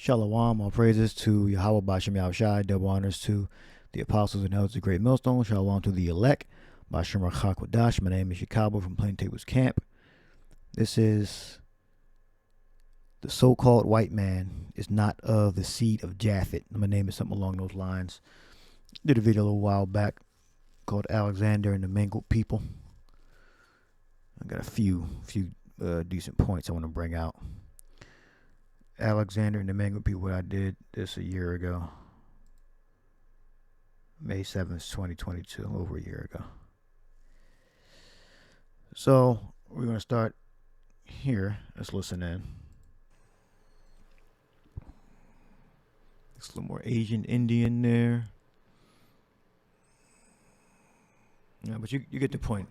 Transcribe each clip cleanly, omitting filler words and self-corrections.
Shalom, all praises to Yahweh Bashem Yahushai, double honors to the apostles and elders of the great millstone. Shalom to the elect. Bashem Rachak Wadash. My name is Yakabo from Plaintables Camp. This is the so-called white man is not of the seed of Japhet. My name is something along those lines. Did a video a little while back called Alexander and the Mangled People. I got a few decent points I want to bring out. Alexander and the Mangled People, I did this a year ago. May 7th, 2022, over a year ago. So, we're going to start here. Let's listen in. It's a little more Asian Indian there. Yeah, but you get the point.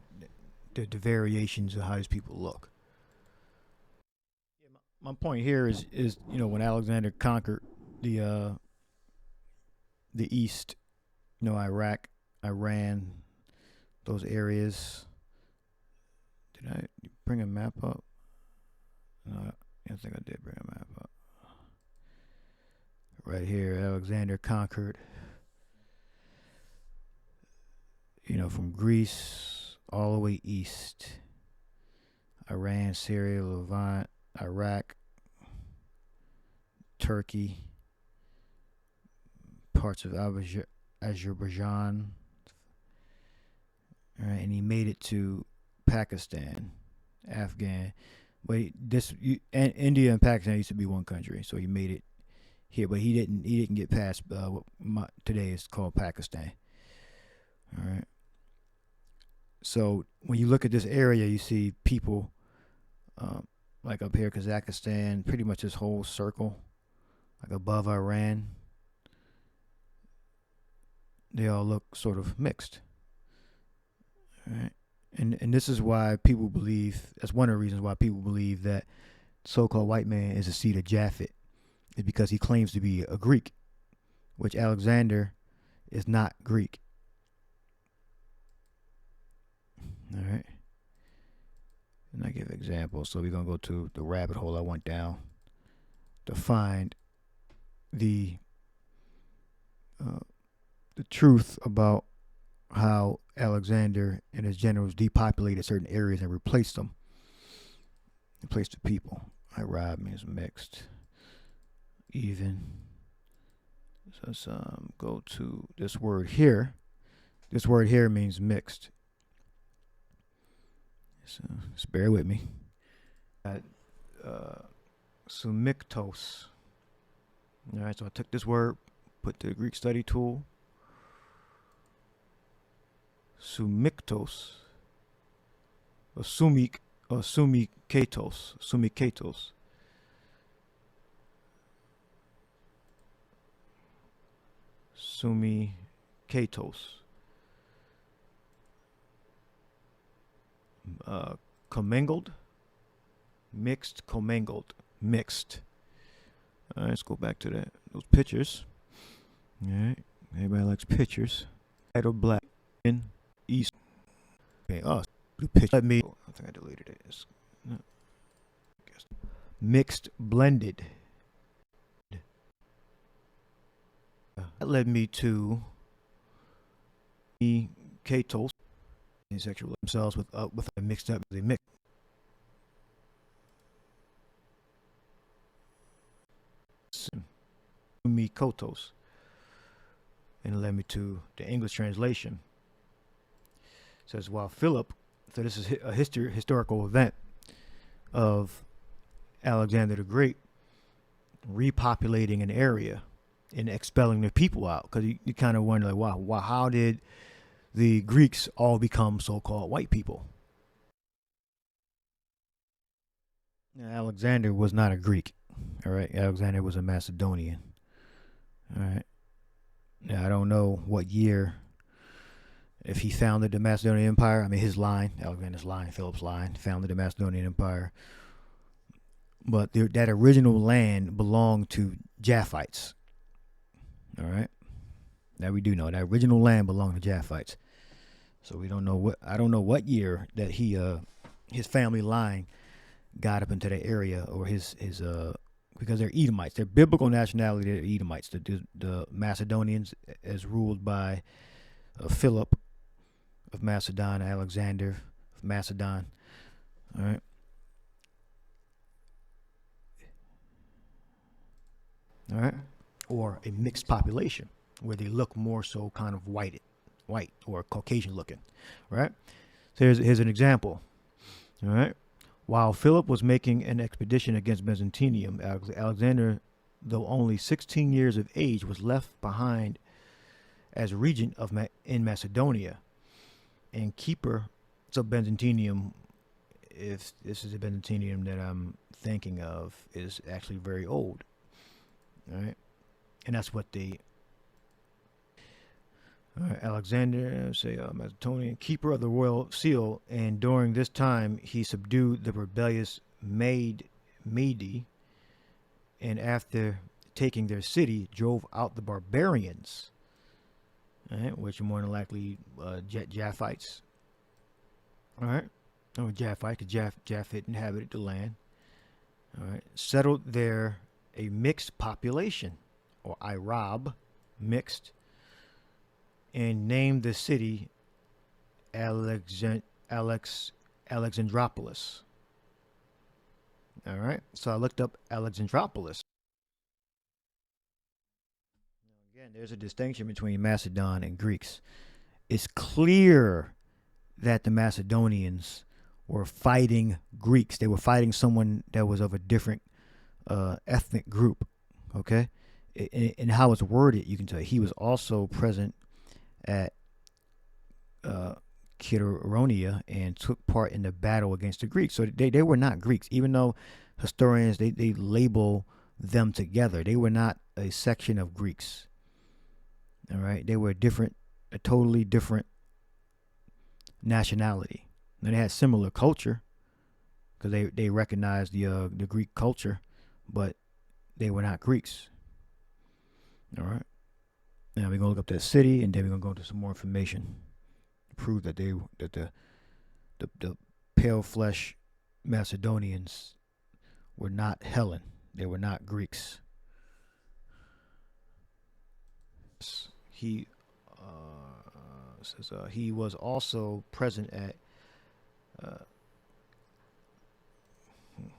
The variations of how these people look. My point here is when Alexander conquered the east, Iraq, Iran, those areas. Did I bring a map up? No, I don't think I did bring a map up. Right here, Alexander conquered, from Greece all the way east. Iran, Syria, Levant, Iraq, Turkey, parts of Azerbaijan, all right, and he made it to Pakistan, Afghan. But India and Pakistan used to be one country, so he made it here. But he didn't get past what today is called Pakistan. All right. So when you look at this area, you see people. Like up here, Kazakhstan, pretty much this whole circle, like above Iran, they all look sort of mixed. All right? And this is why people believe, that's one of the reasons why people believe that so-called white man is a seed of Japhet, is because he claims to be a Greek, which Alexander is not Greek. All right. And I give examples. So we're going to go to the rabbit hole I went down to find the truth about how Alexander and his generals depopulated certain areas and replaced them. Replaced the people. Arab means mixed. Even. So let's go to this word here. This word here means mixed. So just bear with me. Sumiktos. All right, so I took this word, put the Greek study tool. Sumiktos. Or sumikatos. Sumikatos. Sumikatos. Commingled, mixed, commingled, mixed. All right, let's go back to those pictures. All right, everybody likes pictures. White or black in east. Okay, the picture. I think I deleted it. Mixed, blended. That led me to the Katos. Sexual themselves with a mixed up. They mix. Mikotos, and it led me to the English translation. It says while Philip, so this is a historical event of Alexander the Great repopulating an area and expelling the people out, because you kind of wonder like, wow, how did the Greeks all become so-called white people? Now, Alexander was not a Greek. All right. Alexander was a Macedonian. All right. Now, I don't know what year, if he founded the Macedonian Empire. I mean, his line, Alexander's line, Philip's line, founded the Macedonian Empire. But that original land belonged to Japhites. All right. That we do know. That original land belonged to Japhites. So we don't know I don't know what year that his family line got up into that area, or his because they're Edomites. Their biblical nationality, they're Edomites. The Macedonians, as ruled by Philip of Macedon, Alexander of Macedon. All right. All right. Or a mixed population where they look more so kind of white or Caucasian looking. Right. So here's an example. All right. While Philip was making an expedition against Byzantium, Alexander, though only 16 years of age, was left behind as regent in Macedonia and keeper. So Byzantium, if this is a Byzantium that I'm thinking of, is actually very old. All right. And that's what they... Alexander, Macedonian, keeper of the royal seal, and during this time he subdued the rebellious Mede, and after taking their city, drove out the barbarians, which are more than likely Japhites. All right, Japhite, because Japhet inhabited the land. All right, settled there a mixed population, or Irab, mixed, and named the city Alexandropolis. All right, so I looked up Alexandropolis. Again, there's a distinction between Macedon and Greeks. It's clear that the Macedonians were fighting Greeks. They were fighting someone that was of a different ethnic group. Okay, and how it's worded, you can tell he was also present at Cheironeia and took part in the battle against the Greeks. So they were not Greeks, even though historians they label them together. They were not a section of Greeks. All right, they were a totally different nationality. Now they had similar culture because they recognized the Greek culture, but they were not Greeks. All right. Now we're gonna look up that city, and then we're gonna go into some more information to prove that the pale flesh Macedonians were not Hellen. They were not Greeks. He says he was also present at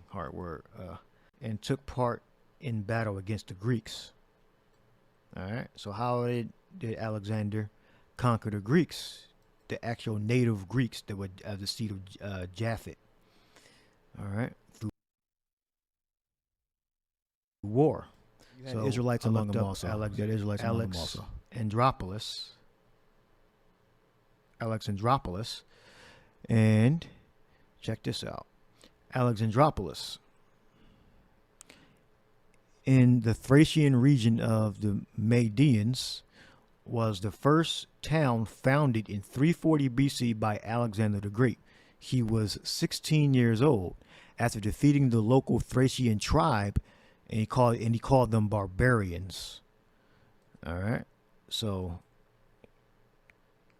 hard word and took part in battle against the Greeks. All right. So how did Alexander conquer the Greeks, the actual native Greeks that were of the seed of Japhet? All right. Through war. So Israelites among them also. Alexandropolis. And check this out. Alexandropolis, in the Thracian region of the Medians, was the first town founded in 340 BC by Alexander the Great. He was 16 years old after defeating the local Thracian tribe, and he called them barbarians. All right, so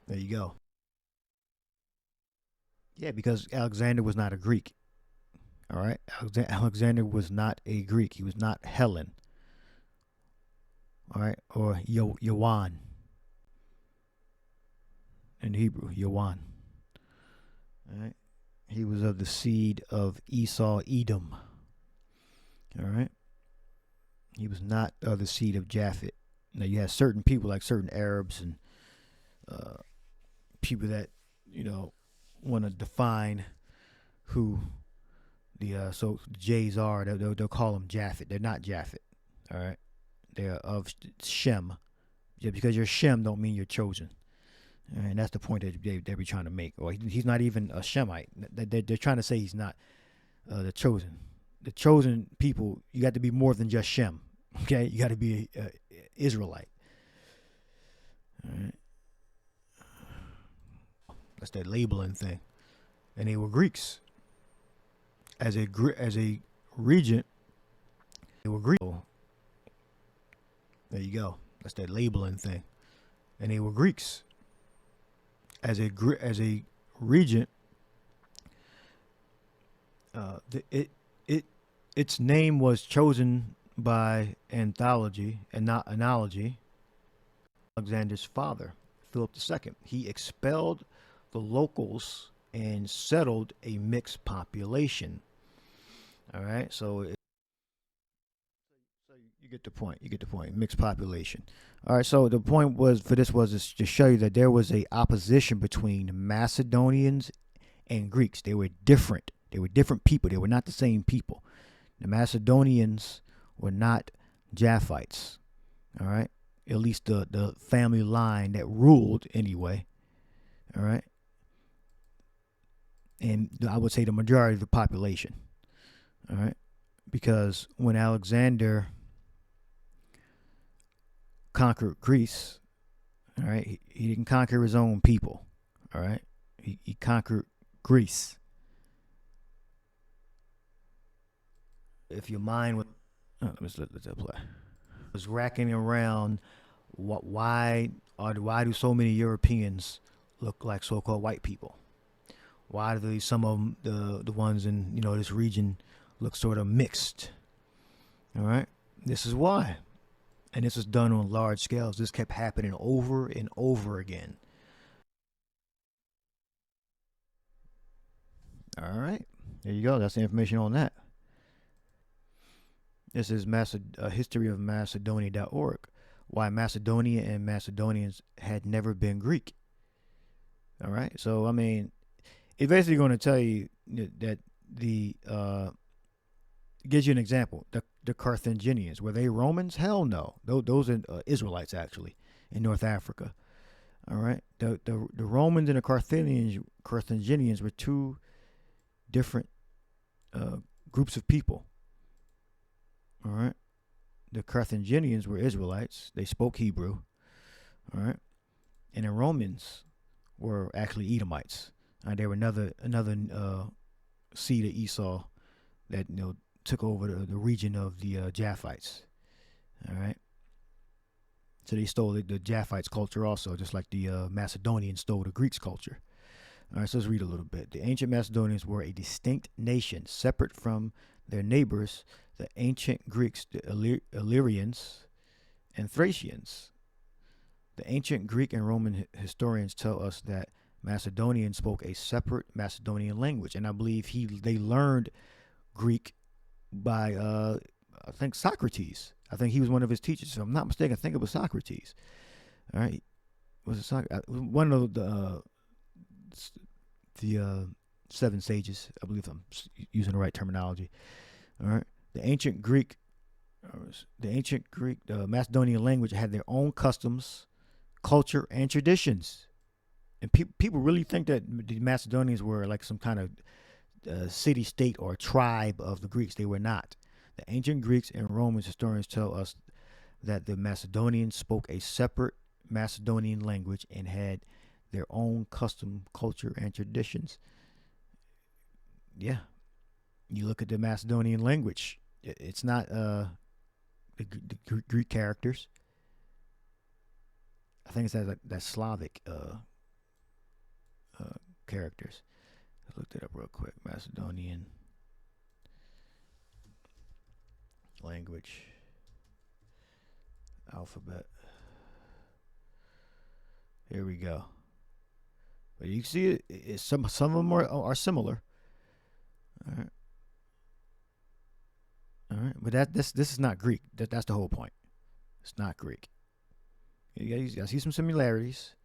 there you go. Yeah, because Alexander was not a Greek. All right, Alexander was not a Greek. He was not Hellen. All right, or Yowan in Hebrew, Yowan. All right, he was of the seed of Esau, Edom. All right, he was not of the seed of Japhet. Now you have certain people like certain Arabs and people that want to define who the Jays are. They'll call them Japhet. They're not Japhet. All right, they're of Shem. Yeah, because you're Shem don't mean you're chosen, and that's the point that they be trying to make. Or he's not even a Shemite. They're trying to say he's not the chosen. The chosen people, you got to be more than just Shem. Okay, you got to be a Israelite. All right, that's that labeling thing, and they were Greeks. As a regent, they were Greek. There you go. That's that labeling thing, and they were Greeks. As a regent, its name was chosen by analogy, Alexander's father, Philip II. He expelled the locals and settled a mixed population. All right, so you get the point. You get the point. Mixed population. All right. So the point was for this was to show you that there was a opposition between Macedonians and Greeks. They were different. They were different people. They were not the same people. The Macedonians were not Japhites. All right. At least the family line that ruled anyway. All right. And I would say the majority of the population. All right. Because when Alexander conquered Greece, all right, he didn't conquer his own people. All right. He conquered Greece. If your mind was, let that play. Was racking around why do so many Europeans look like so-called white people? Why do some of them, the ones in this region look sort of mixed? All right, this is why, and this was done on large scales. This kept happening over and over again. All right, there you go. That's the information on that. This is history of Macedonia.org. Why Macedonia and Macedonians had never been Greek. All right, so I mean, it's basically going to tell you that the gives you an example. The Carthaginians, were they Romans? Hell no. Those are Israelites actually in North Africa. All right, the Romans and the Carthaginians were two different groups of people. All right, the Carthaginians were Israelites. They spoke Hebrew. All right, and the Romans were actually Edomites. They were another seed of Esau that took over the region of the Japhites. All right, so they stole the Japhites' culture also, just like the Macedonians stole the Greeks' culture. All right, so let's read a little bit. The ancient Macedonians were a distinct nation, separate from their neighbors, the ancient Greeks, the Illyrians, and Thracians. The ancient Greek and Roman historians tell us that Macedonians spoke a separate Macedonian language, and I believe they learned Greek by I think Socrates. I think he was one of his teachers. If I'm not mistaken, I think it was Socrates. All right, was it Socrates? One of the seven sages? I believe I'm using the right terminology. All right, the ancient Greek, the Macedonian language had their own customs, culture, and traditions. And people really think that the Macedonians were like some kind of city state or tribe of the Greeks. They were not. The ancient Greeks and Roman historians tell us that the Macedonians spoke a separate Macedonian language and had their own custom, culture, and traditions. Yeah. You look at the Macedonian language. It's not the Greek characters. I think it's that Slavic characters. I looked it up real quick. Macedonian language alphabet. Here we go. But you can see some of them are similar. All right. All right, but this is not Greek. That's the whole point. It's not Greek. I see some similarities,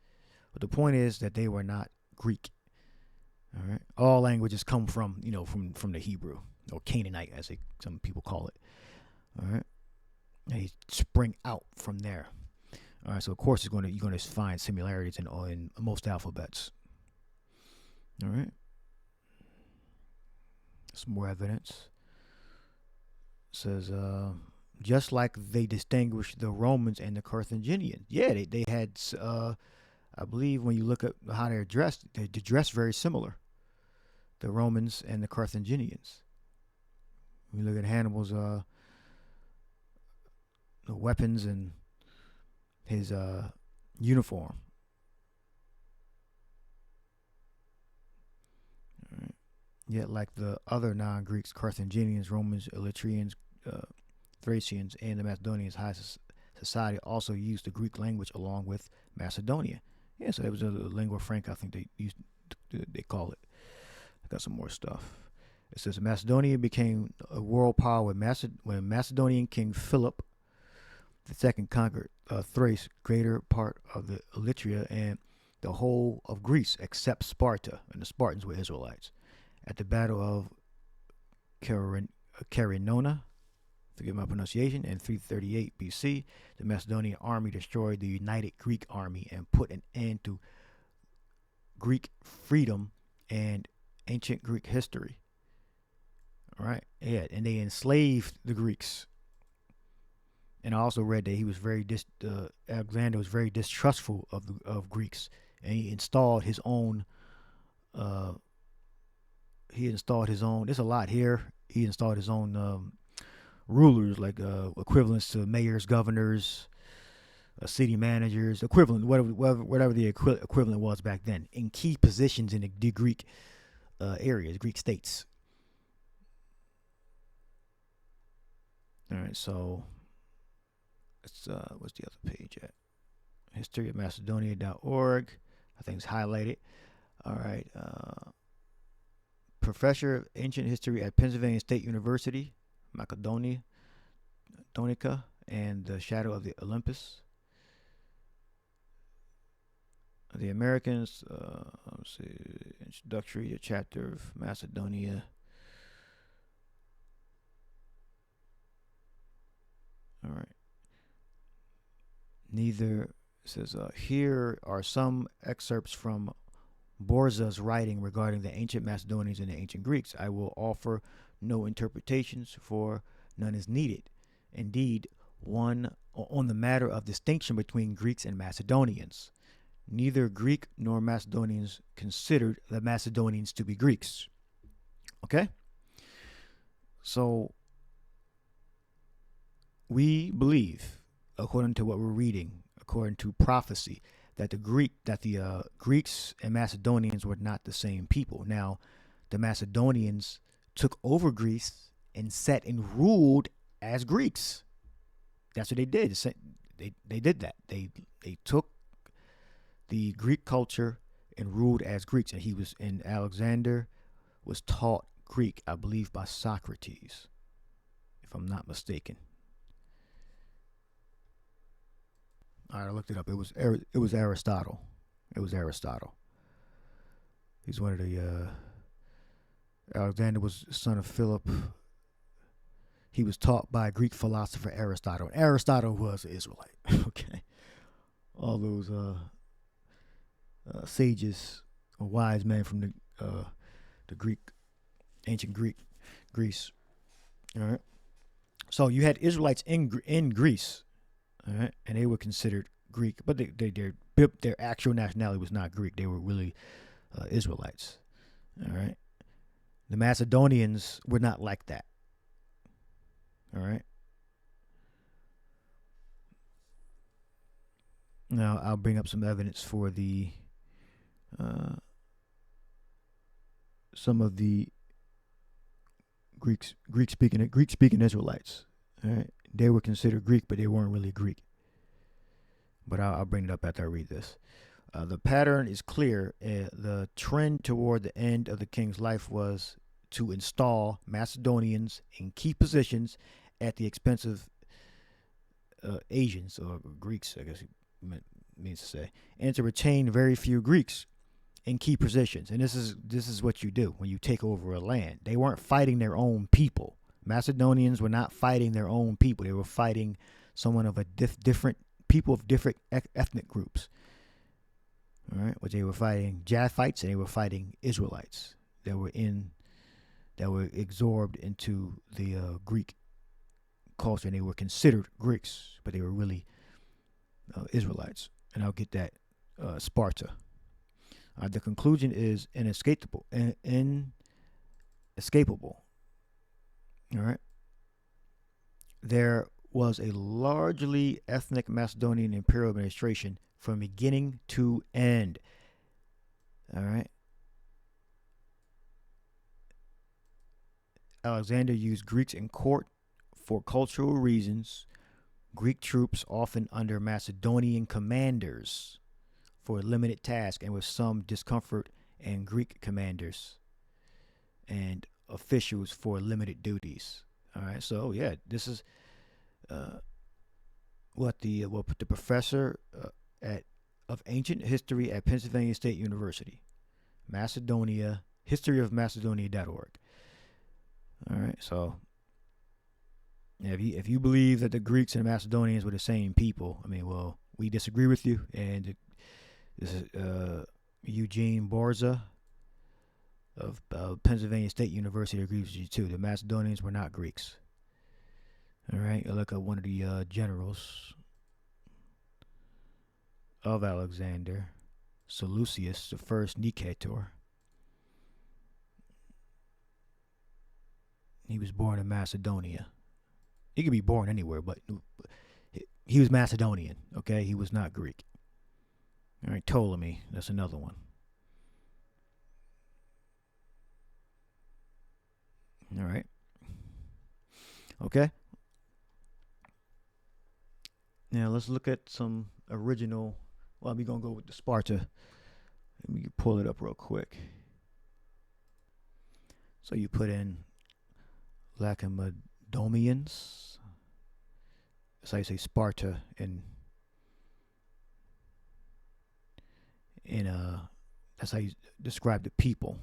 but the point is that they were not Greek. All right, all languages come from from the Hebrew or Canaanite, as some people call it. All right, they spring out from there. All right, so of course you're going to find similarities in most alphabets. All right, some more evidence. It says just like they distinguished the Romans and the Carthaginians. Yeah, they had. I believe when you look at how they're dressed, they dress very similar. The Romans and the Carthaginians. When you look at Hannibal's the weapons and his uniform. All right. Yet, like the other non-Greeks, Carthaginians, Romans, Elytrians, Thracians, and the Macedonians, high society also used the Greek language along with Macedonia. Yeah, so that was a lingua franca, I think they call it. I got some more stuff. It says Macedonia became a world power when Macedonian King Philip II conquered Thrace, greater part of the Illyria, and the whole of Greece except Sparta, and the Spartans were Israelites. At the Battle of Carinona, forgive my pronunciation, in 338 BC, the Macedonian army destroyed the united Greek army and put an end to Greek freedom and ancient Greek history. All right, yeah, and they enslaved the Greeks. And I also read that he was Alexander was very distrustful of Greeks, and he installed his own. There's a lot here. He installed his own rulers, like equivalents to mayors, governors, city managers, equivalent, whatever the equivalent was back then, in key positions in the Greek areas, Greek states. All right, so it's what's the other page at? Historyofmacedonia.org. I think it's highlighted. All right. Professor of Ancient History at Pennsylvania State University, Macedonia, Donica, and the Shadow of the Olympus. The Americans, let's see, introductory to chapter of Macedonia. All right. Neither says here are some excerpts from Borza's writing regarding the ancient Macedonians and the ancient Greeks. I will offer no interpretations, for none is needed. Indeed, one on the matter of distinction between Greeks and Macedonians. Neither Greek nor Macedonians considered the Macedonians to be Greeks. Okay? So we believe, according to what we're reading, according to prophecy, that the Greeks and Macedonians were not the same people. Now, the Macedonians took over Greece and sat and ruled as Greeks. That's what they did. They did that. They took the Greek culture and ruled as Greeks. And Alexander was taught Greek, I believe, by Socrates, if I'm not mistaken. All right, I looked it up. It was Aristotle. It was Aristotle. He's one of the. Alexander was the son of Philip. He was taught by Greek philosopher Aristotle. Aristotle was an Israelite. Okay, all those sages or wise men from the ancient Greece. All right. So you had Israelites in Greece. All right, and they were considered Greek, but their actual nationality was not Greek. They were really Israelites. All right, the Macedonians were not like that. All right. Now I'll bring up some evidence for the some of the Greek speaking Israelites. All right. They were considered Greek, but they weren't really Greek. But I'll bring it up after I read this. The pattern is clear. The trend toward the end of the king's life was to install Macedonians in key positions at the expense of Asians, or Greeks, I guess he means to say, and to retain very few Greeks in key positions. And this is what you do when you take over a land. They weren't fighting their own people. Macedonians were not fighting their own people. They were fighting someone of a different people of different ethnic groups. All right, but they were fighting Japhites and they were fighting Israelites that were absorbed into the Greek culture, and they were considered Greeks, but they were really Israelites. And I'll get that Sparta. The conclusion is inescapable. All right. There was a largely ethnic Macedonian imperial administration from beginning to end. All right. Alexander used Greeks in court for cultural reasons. Greek troops, often under Macedonian commanders, for a limited task, and with some discomfort, and Greek commanders and officials for limited duties. All right, so yeah, this is what the professor at of ancient history at Pennsylvania State University, Macedonia, historyofmacedonia.org. All right, so if you believe that the Greeks and Macedonians were the same people, I mean, well, we disagree with you. And this is Eugene Borza of Pennsylvania State University agrees with you too. The Macedonians were not Greeks. All right, I look at one of the generals of Alexander, Seleucus, the first Nicator. He was born in Macedonia. He could be born anywhere, but he was Macedonian, okay? He was not Greek. All right, Ptolemy, that's another one. All right. Okay. Now let's look at some original. Well, we're going to go with the Sparta. Let me pull it up real quick. So you put in Lacedaemonians. That's how you say Sparta in that's how you describe the people,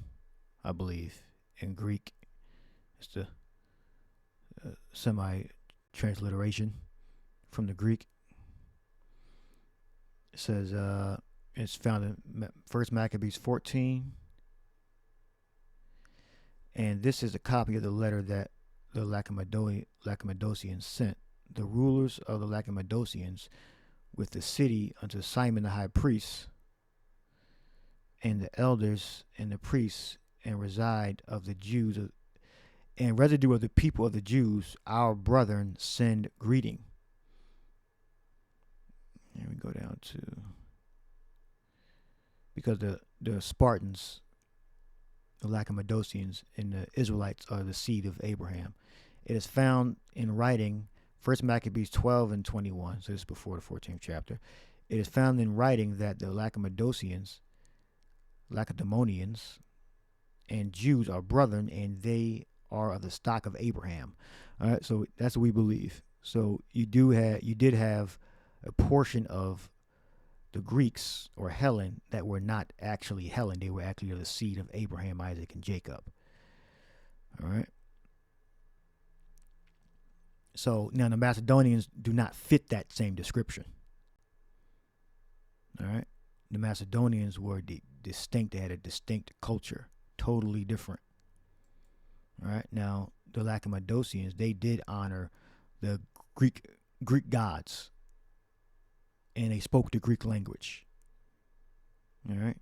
I believe. In Greek, it's the semi-transliteration from the Greek. It says it's found in First Maccabees 14, and this is a copy of the letter that the Lacedaemonians sent the rulers of the Lacedaemonians with the city unto Simon the high priest, and the elders and the priests, and reside of the Jews and residue of the people of the Jews, our brethren, send greeting. Here we go down to, because the Spartans, the Lacedaemonians, and the Israelites are the seed of Abraham. It is found in writing, First Maccabees 12 and 21, so this is before the 14th chapter. It is found in writing that the Lacedaemonians, and Jews are brethren, and they are of the stock of Abraham. All right, so that's what we believe. So you did have a portion of the Greeks or Helen that were not actually Helen. They were actually of the seed of Abraham, Isaac, and Jacob. All right. So now the Macedonians do not fit that same description. All right. The Macedonians were distinct. They had a distinct culture, totally different. All right. Now the Lacedaemonians, they did honor the Greek gods, and they spoke the Greek language. All right.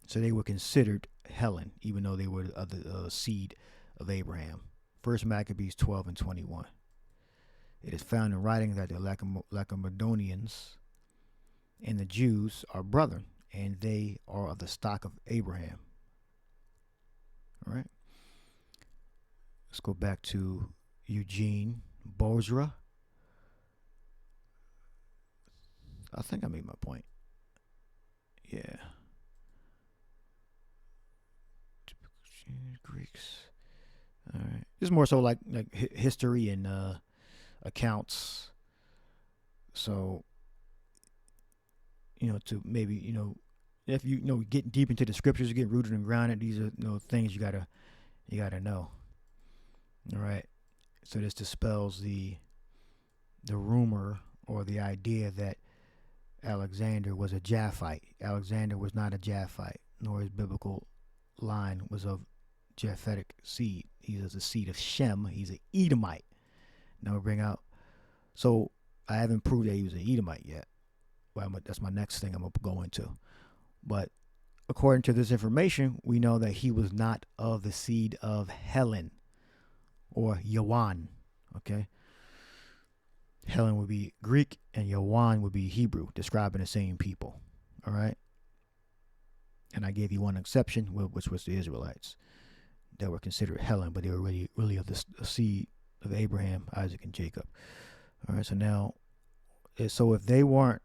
So they were considered Helen, even though they were of the seed of Abraham. First Maccabees 12 and 21. It is found in writing that the Lacedaemonians and the Jews are brethren, and they are of the stock of Abraham. All right. Let's go back to Eugene Bozra. I think I made my point. Yeah. Greeks. All right. This is more so like history and accounts. So, to maybe, if you get deep into the scriptures, you get rooted and grounded. These are things you gotta know. All right. So this dispels the rumor or the idea that Alexander was a Japhite. Alexander was not a Japhite, nor his biblical line was of Japhetic seed. He is the seed of Shem. He's an Edomite. Now we bring out. So I haven't proved that he was an Edomite yet. Well, that's my next thing I'm going to go into. But according to this information, we know that he was not of the seed of Helen or Yawan. Okay. Helen would be Greek and Yawan would be Hebrew, describing the same people. All right. And I gave you one exception, which was the Israelites. that were considered Hellen, but they were really of the seed of Abraham, Isaac, and Jacob. All right, so now, so if they weren't,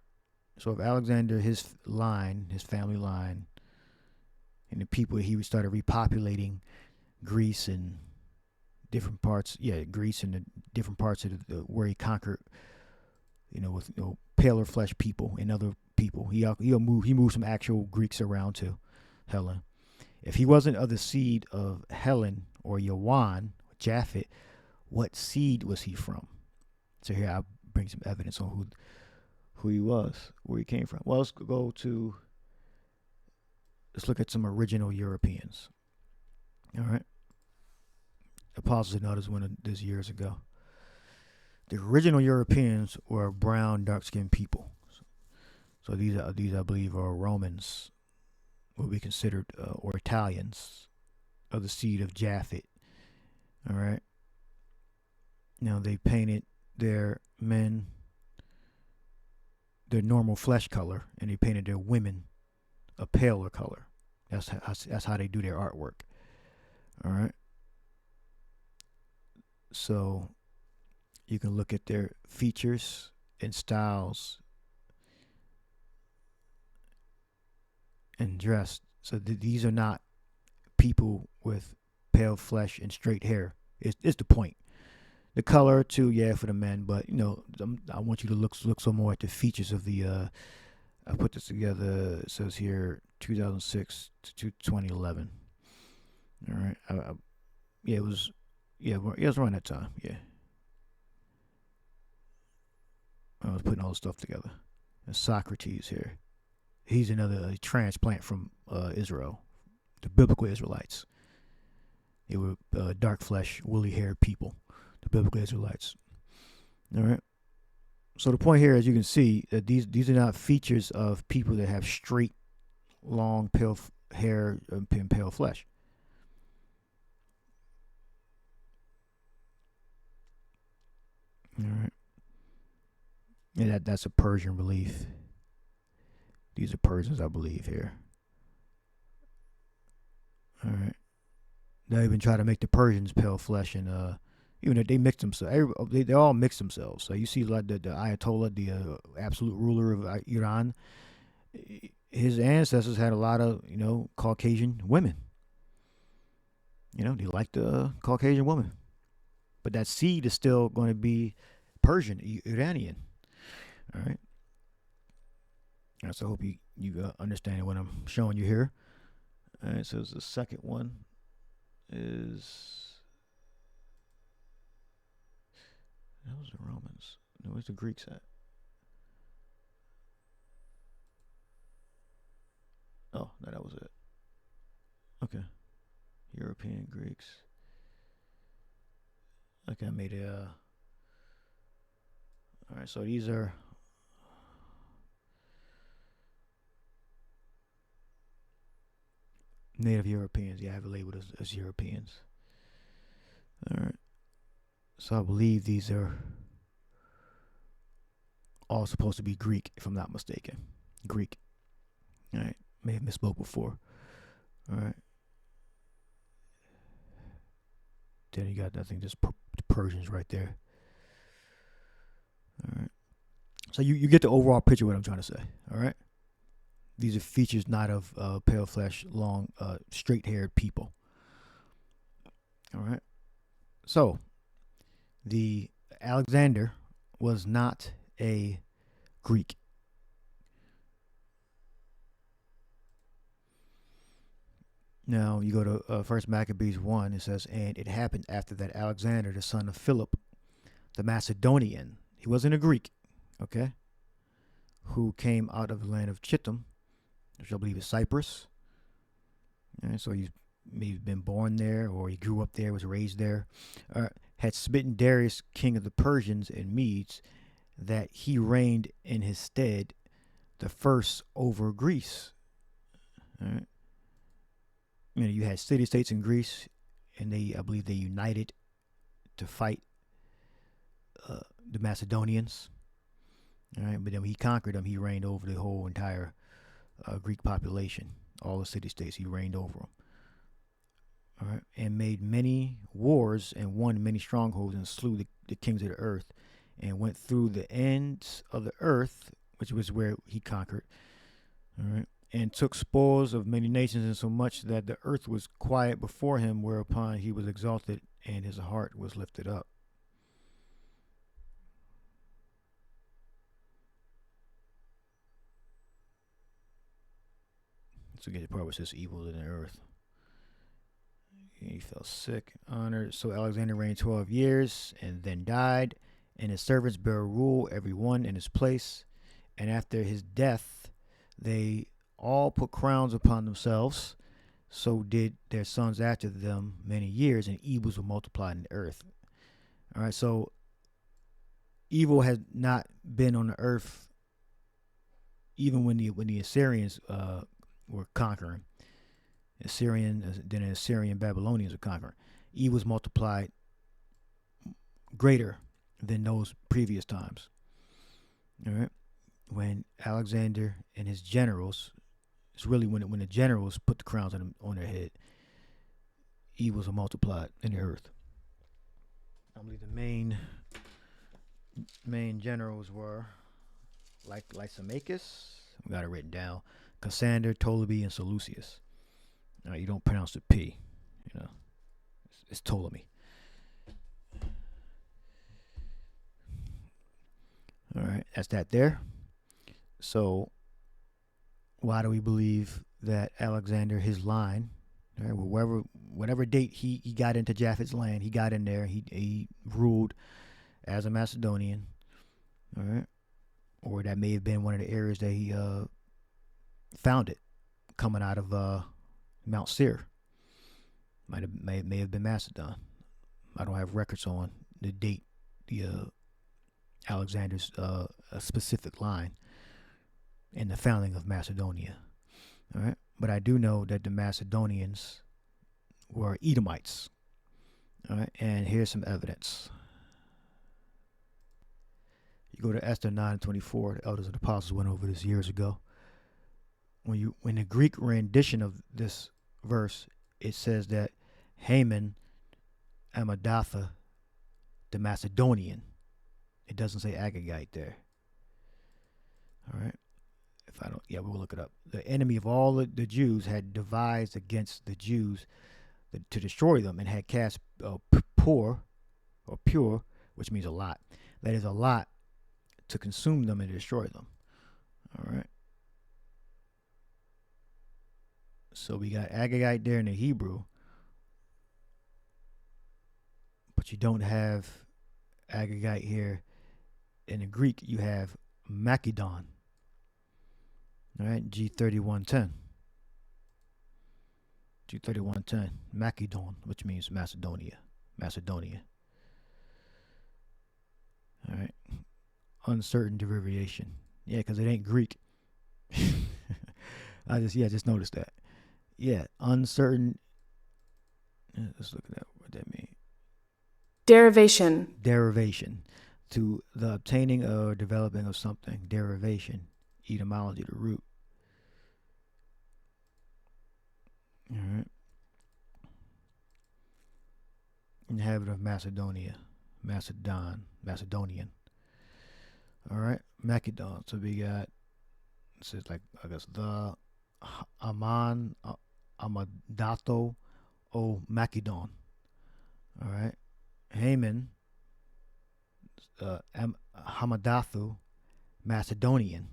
so if Alexander, his family line, and the people, he started repopulating Greece and different parts, Greece and the different parts of where he conquered, with paler flesh people and other people. He moved some actual Greeks around to Helen. If he wasn't of the seed of Helen or Yawan, Japhet, what seed was he from? So here I'll bring some evidence on who he was, where he came from. Well, let's look at some original Europeans. All right. Apostles noticed one of this years ago. The original Europeans were brown, dark-skinned people. So these I believe are Romans, what we considered, or Italians, of the seed of Japhet. All right. Now they painted their men their normal flesh color, and they painted their women a paler color. That's how they do their artwork. All right. So you can look at their features and styles and dress. So these are not people with pale flesh and straight hair. It's the point. The color too, for the men, but I want you to look some more at the features of the. I put this together. It says here 2006 to 2011. All right. It was around that time. Yeah. I was putting all the stuff together. And Socrates here. He's another transplant from Israel, the biblical Israelites. They were dark flesh, woolly haired people, the biblical Israelites. All right. So the point here, as you can see, that these are not features of people that have straight, long, pale hair and pale flesh. All right. Yeah, that's a Persian relief. These are Persians, I believe, here. All right. They even try to make the Persians pale flesh, and even if they mix themselves, they all mix themselves. So you see, like the Ayatollah, the absolute ruler of Iran, his ancestors had a lot of Caucasian women. They like the Caucasian woman, but that seed is still going to be Persian, Iranian. All right. So I hope you understand what I'm showing you here. All right. So the second one is that was the Romans. No, where's the Greeks at? Oh, no, that was it. Okay. European Greeks. Okay, I made a. All right, so these are. Native Europeans. Yeah, I have it labeled as Europeans. All right. So I believe these are all supposed to be Greek, if I'm not mistaken. Greek. All right. May have misspoke before. All right. Then you got, I think, just Persians right there. All right. So you get the overall picture of what I'm trying to say. All right. These are features not of pale flesh, long, straight-haired people. All right. So, the Alexander was not a Greek. Now, you go to 1 Maccabees 1, it says, and it happened after that Alexander, the son of Philip, the Macedonian, he wasn't a Greek, okay, who came out of the land of Chittim, which I believe is Cyprus. And so he's maybe been born there, or he grew up there, was raised there. Had smitten Darius, king of the Persians and Medes, that he reigned in his stead, the first over Greece. All right. You had city-states in Greece, and I believe they united to fight the Macedonians. All right, but then when he conquered them, he reigned over the whole entire Greek population, all the city-states. He reigned over them. all right, and made many wars and won many strongholds and slew the kings of the earth and went through the ends of the earth, which was where he conquered, all right, and took spoils of many nations, and so much that the earth was quiet before him, whereupon he was exalted and his heart was lifted up. So get the part where it says evil in the earth. He fell sick, honored. So Alexander reigned 12 years and then died, and his servants bare rule, every one in his place. And after his death, they all put crowns upon themselves. So did their sons after them many years, and evils were multiplied in the earth. All right, so evil has not been on the earth even when the Assyrians were conquering. Then the Assyrian Babylonians were conquering. Evil was multiplied greater than those previous times. All right, when Alexander and his generals, it's really when the generals put the crowns on their head, evils were multiplied in the earth. I believe the main generals were like Lysimachus, we got it written down, Cassander, Ptolemy, and Seleucus. You don't pronounce the P, it's Ptolemy. All right, that's that there. So why do we believe that Alexander, his line, all right, whatever date he got into Japhet's land, he got in there, he ruled as a Macedonian, all right, or that may have been one of the areas that he founded coming out of Mount Seir. May have been Macedon. I don't have records on the date Alexander's a specific line in the founding of Macedonia. All right, but I do know that the Macedonians were Edomites. All right, and here's some evidence. You go to Esther 9:24. The elders and apostles went over this years ago. When the Greek rendition of this verse, it says that Haman Amadatha, the Macedonian. It doesn't say Agagite there. All right. We'll look it up. The enemy of all the Jews had devised against the Jews to destroy them, and had cast pure, which means a lot. That is a lot to consume them and destroy them. All right. So we got Agagite there in the Hebrew, but you don't have Agagite here in the Greek. You have Macedon. All right, G3110. G3110, Macedon, which means Macedonia. All right, uncertain derivation. Yeah, because it ain't Greek. I just noticed that. Yeah, uncertain. Let's look at that. What that mean? Derivation. To the obtaining or developing of something. Derivation. Etymology, the root. All right. Inhabitant of Macedonia. Macedonian. All right. Macedon. So we got, this is like, I guess, the Amadato o Macedon. All right. Haman, Hamadathu, Macedonian.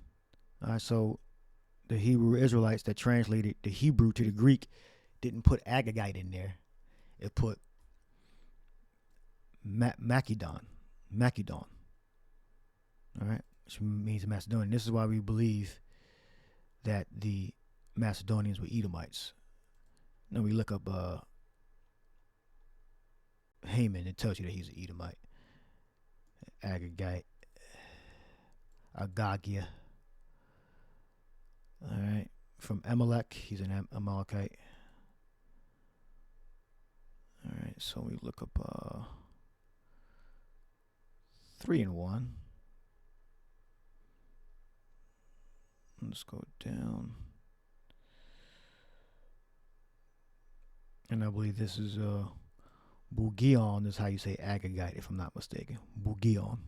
All right. So the Hebrew Israelites that translated the Hebrew to the Greek didn't put Agagite in there. It put Macedon. All right, which means Macedonian. This is why we believe that the Macedonians were Edomites. Now we look up Haman. It tells you that he's an Edomite. Agagite, Agagia. All right, from Amalek. He's an Amalekite. All right, so we look up 3 and 1. Let's go down. And I believe this is Bugion is how you say Agagite, if I'm not mistaken. Bugion.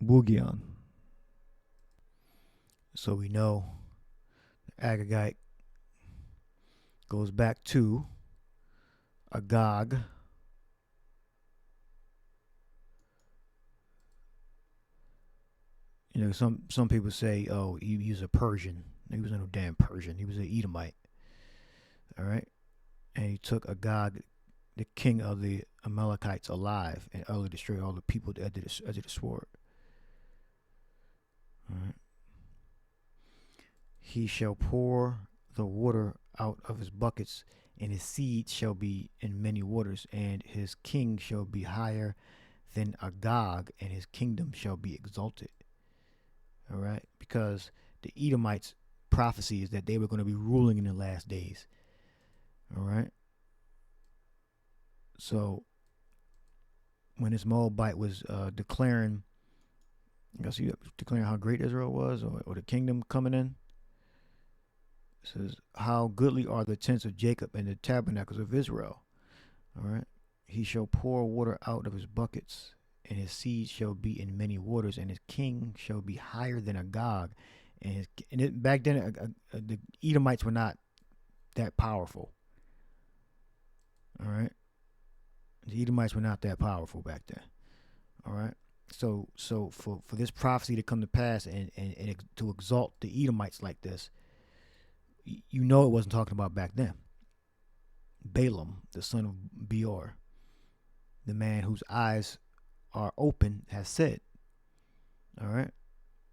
Bugion. So we know Agagite goes back to Agag. You know, some people say, oh, he was a Persian. He was no damn Persian. He was an Edomite. All right. And he took Agag, the king of the Amalekites, alive and utterly destroyed all the people at the sword. All right. He shall pour the water out of his buckets, and his seed shall be in many waters, and his king shall be higher than Agag, and his kingdom shall be exalted. All right, because the Edomites' prophecy is that they were going to be ruling in the last days. All right. So when this Moabite was declaring, declaring how great Israel was, or the kingdom coming in, it says, how goodly are the tents of Jacob and the tabernacles of Israel. All right. He shall pour water out of his buckets, and his seed shall be in many waters, and his king shall be higher than Agag. Back then, the Edomites were not that powerful. All right. The Edomites were not that powerful back then. All right. So for this prophecy to come to pass and to exalt the Edomites like this, you know it wasn't talking about back then. Balaam, the son of Beor, the man whose eyes are open, has said. All right.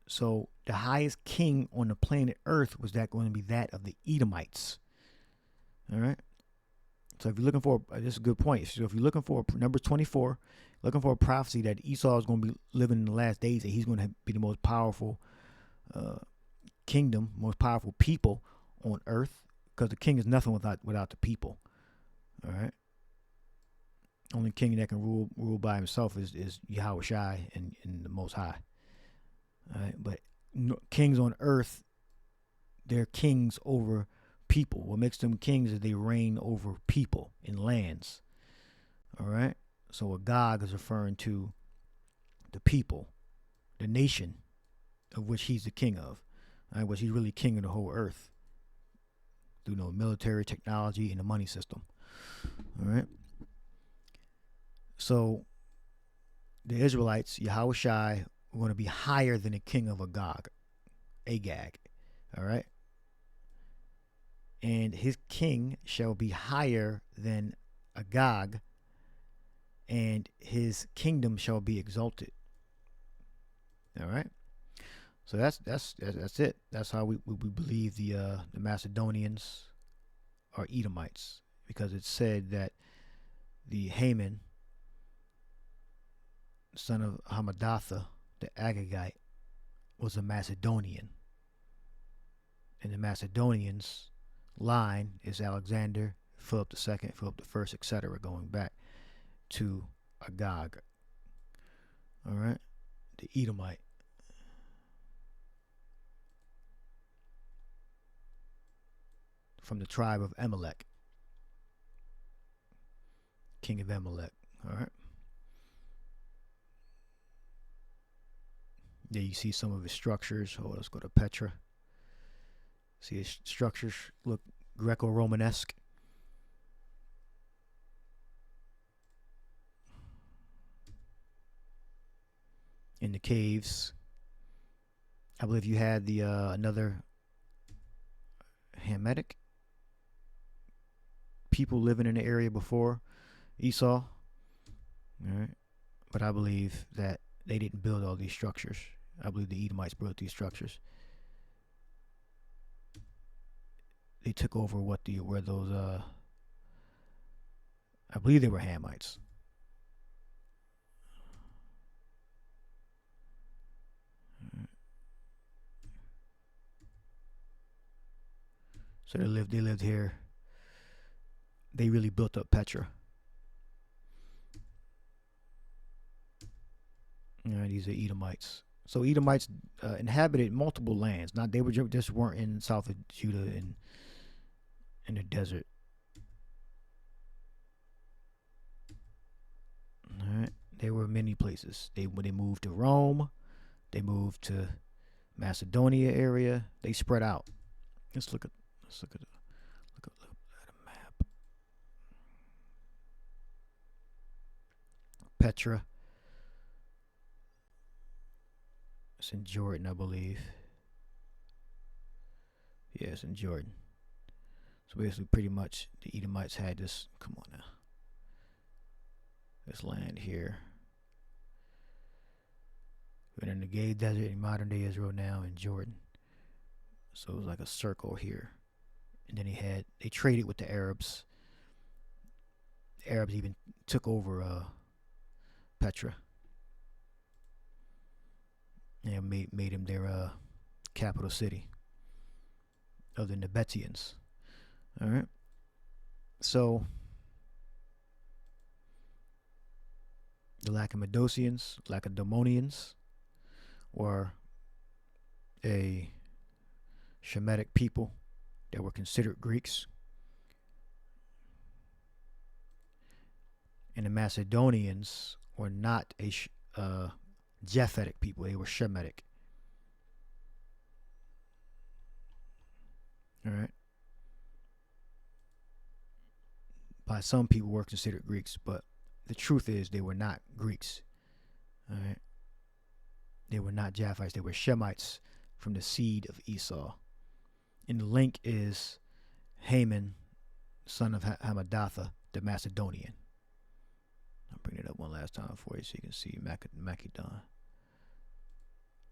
So the highest king on the planet Earth was that going to be that of the Edomites. All right. So if you're looking for, this is a good point. So if you're looking for Numbers 24, looking for a prophecy that Esau is going to be living in the last days, that he's going to be the most powerful kingdom, most powerful people on earth, because the king is nothing without the people. All right. Only king that can rule by himself is Yahweh and the Most High. All right. But kings on earth, they're kings over people. What makes them kings is they reign over people and lands. All right. So Agag is referring to the people, the nation of which he's the king of, all right, which he's really king of the whole earth through military technology and the money system. All right. So the Israelites, Yahweh Shai, were going to be higher than the king of Agag. All right. And his king shall be higher than Agag, and his kingdom shall be exalted. All right. So that's it. That's how we believe the Macedonians are Edomites, because it said that the Haman, son of Hamadatha, the Agagite, was a Macedonian, and the Macedonians line is Alexander, Philip II, Philip I, etc., going back to Agag. All right, the Edomite. From the tribe of Amalek, king of Amalek. All right. There you see some of his structures. Oh, let's go to Petra. See his structures look Greco-Romanesque. In the caves, I believe you had the another Hamitic people living in the area before Esau. All right. But I believe that they didn't build all these structures. I believe the Edomites built these structures. They took over where those I believe they were Hamites. So they lived here. They really built up Petra. These are Edomites. So Edomites inhabited multiple lands. Not they were just weren't in south of Judah and in the desert. They were many places. When they moved to Rome, they moved to Macedonia area. They spread out. Let's look at a map. Petra. It's in Jordan, I believe. Yeah, it's in Jordan. So basically, pretty much, the Edomites had this. Come on now. This land here. We're in the Negev Desert in modern day Israel now, in Jordan. So it was like a circle here. And then they traded with the Arabs. The Arabs even took over Petra. And made him their capital city of the Nabateans. Alright. So the Lacedaemonians were a Shemitic people that were considered Greeks. And the Macedonians were not a Japhetic people. They were Shemitic. Alright. By some people were considered Greeks, but the truth is they were not Greeks. Alright. They were not Japhites. They were Shemites from the seed of Esau. And the link is Haman, son of Hammedatha, the Macedonian. I'll bring it up one last time for you so you can see Macedon.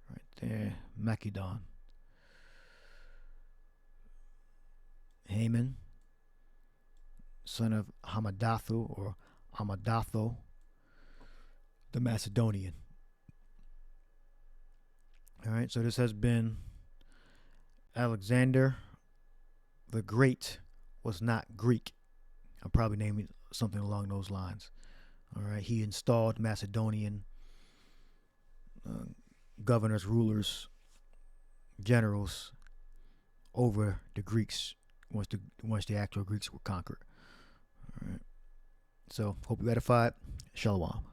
Right there. Macedon. Haman, son of Hammedathu or Amadatho, the Macedonian. Alright, so this has been Alexander the Great was not Greek. I'll probably name it something along those lines. Alright, he installed Macedonian governors, rulers, generals over the Greeks once the actual Greeks were conquered. All right. So, hope you edified. Shalom.